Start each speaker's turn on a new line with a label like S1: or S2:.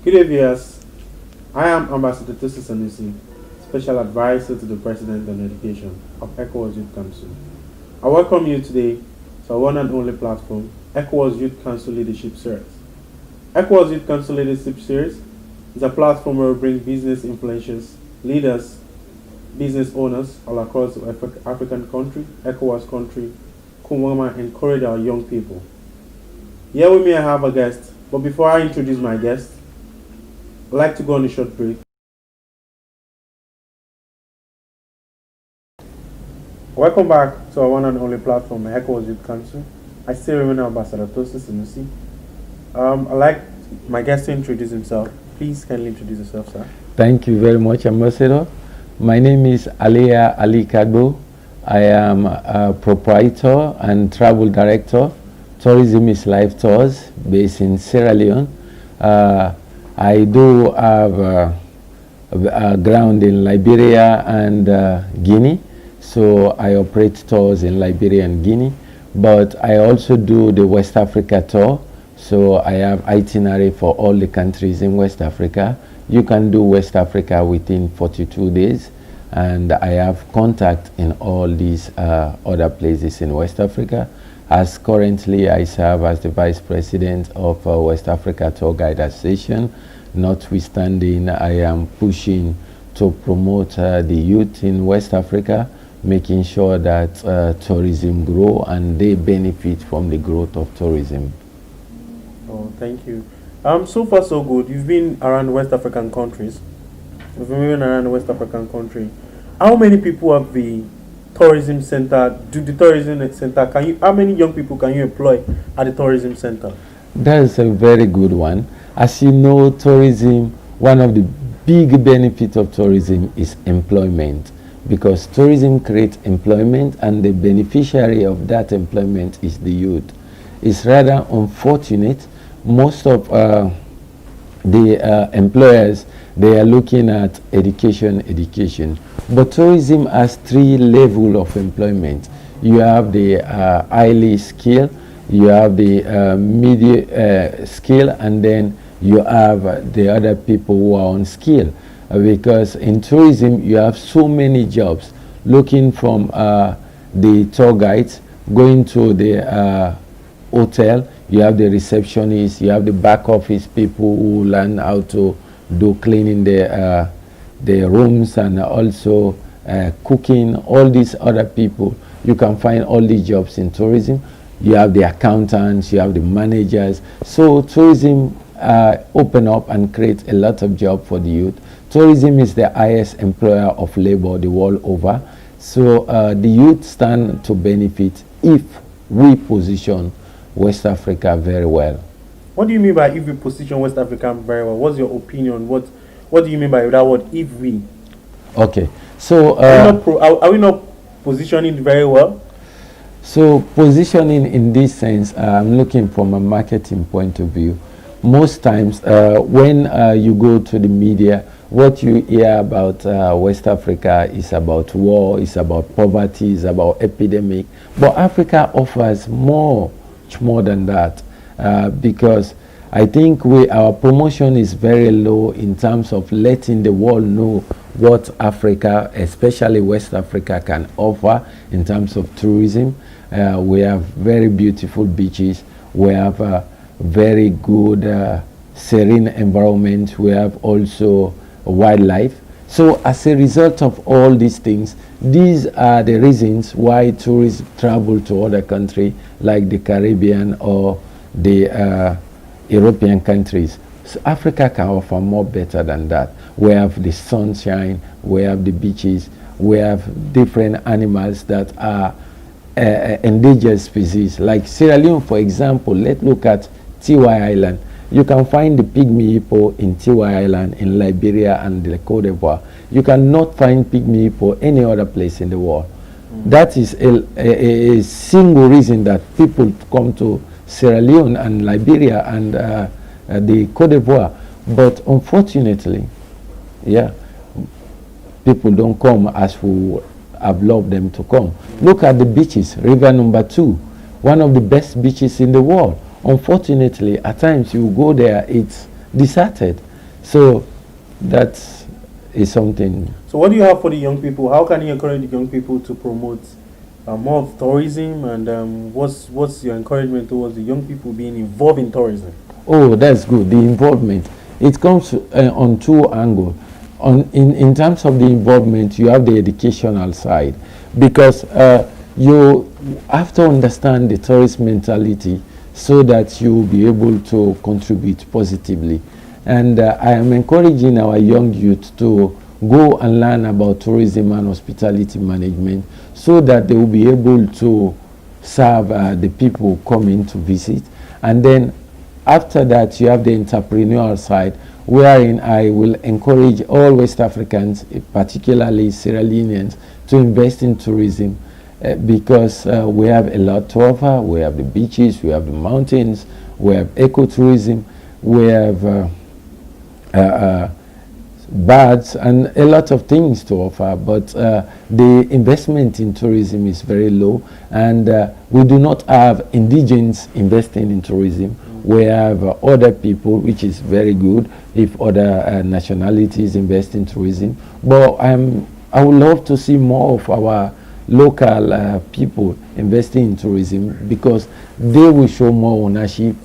S1: Good day, viewers. I am Ambassador Tosin Sanusi, Special Advisor to the President on Education of Ecowas Youth Council. I welcome you today to our one and only platform, Ecowas Youth Council Leadership Series. Ecowas Youth Council Leadership Series is a platform where we bring business influencers, leaders, business owners all across the African country, Ecowas country, Kumwama, encourage our young people. Here with me I have a guest, but before I introduce my guest, I'd like to go on a short break. Welcome back to our one and only platform, Ecowas Youth Council. I still remain Ambassador Tosin Sanusi. I'd like my guest to introduce himself. Please kindly introduce yourself, sir.
S2: Thank you very much, Ambassador. My name is Alieya Kargbo. I am a proprietor and travel director. Tourism is Life Tours based in Sierra Leone. I do have a ground in Liberia and Guinea, so I operate tours in Liberia and Guinea, but I also do the West Africa tour, so I have itinerary for all the countries in West Africa. You can do West Africa within 42 days, and I have contact in all these other places in West Africa. As currently I serve as the Vice President of West Africa Tour Guide Association. Notwithstanding, I am pushing to promote the youth in West Africa, making sure that tourism grow and they benefit from the growth of tourism.
S1: Oh, thank you. So far so good. You've been around West African countries. You've been moving around the West African country. How many people have the tourism center? How many young people can you employ at the tourism center?
S2: That is a very good one. As you know, tourism, one of the big benefits of tourism is employment, because tourism creates employment and the beneficiary of that employment is the youth. It's rather unfortunate. Most of the employers, they are looking at education. But tourism has three levels of employment. You have the highly skilled, you have the medium skill, and then you have the other people who are unskilled. Because in tourism, you have so many jobs, looking from the tour guides, going to the hotel, you have the receptionists, you have the back office people who learn how to do cleaning the rooms, and also cooking, all these other people. You can find all these jobs in tourism. You have the accountants, you have the managers. So tourism open up and create a lot of jobs for the youth. Tourism is the highest employer of labor the world over. So the youth stand to benefit if we position West Africa very well.
S1: What do you mean by if we position West Africa very well? What's your opinion? What do you mean by that word, if we?
S2: Okay, so
S1: are we not positioning very well?
S2: So positioning in this sense, I'm looking from a marketing point of view. Most times when you go to the media, what you hear about West Africa is about war, is about poverty, is about epidemic. But Africa offers much more than that, because I think our promotion is very low in terms of letting the world know what Africa, especially West Africa, can offer in terms of tourism. We have very beautiful beaches. We have a very good serene environment. We have also wildlife. So as a result of all these things, these are the reasons why tourists travel to other countries like the Caribbean or the European countries. So Africa can offer more better than that. We have the sunshine, we have the beaches, we have different animals that are endangered species. Like Sierra Leone, for example, let's look at Tiwai Island. You can find the pygmy hippo in Tiwai Island in Liberia and the Cote d'Ivoire. You cannot find pygmy hippo any other place in the world. That is a single reason that people come to Sierra Leone and Liberia and the Cote d'Ivoire. But unfortunately, people don't come as we have loved them to come. Look at the beaches. River number 2, one of the best beaches in the world. Unfortunately, at times you go there, it's deserted. So that is something.
S1: So what do you have for the young people? How can you encourage the young people to promote more of tourism, and what's your encouragement towards the young people being involved in tourism?
S2: Oh, that's good. The involvement. It comes on two angles. In terms of the involvement, you have the educational side, because you have to understand the tourist mentality so that you will be able to contribute positively. And I am encouraging our young youth to go and learn about tourism and hospitality management so that they will be able to serve the people coming to visit. And then after that, you have the entrepreneurial side, wherein I will encourage all West Africans, particularly Sierra Leoneans, to invest in tourism because we have a lot to offer. We have the beaches, we have the mountains, we have ecotourism, we have birds, and a lot of things to offer, but the investment in tourism is very low, and we do not have indigents investing in tourism. We have other people, which is very good if other nationalities invest in tourism, but I would love to see more of our local people investing in tourism, because they will show more ownership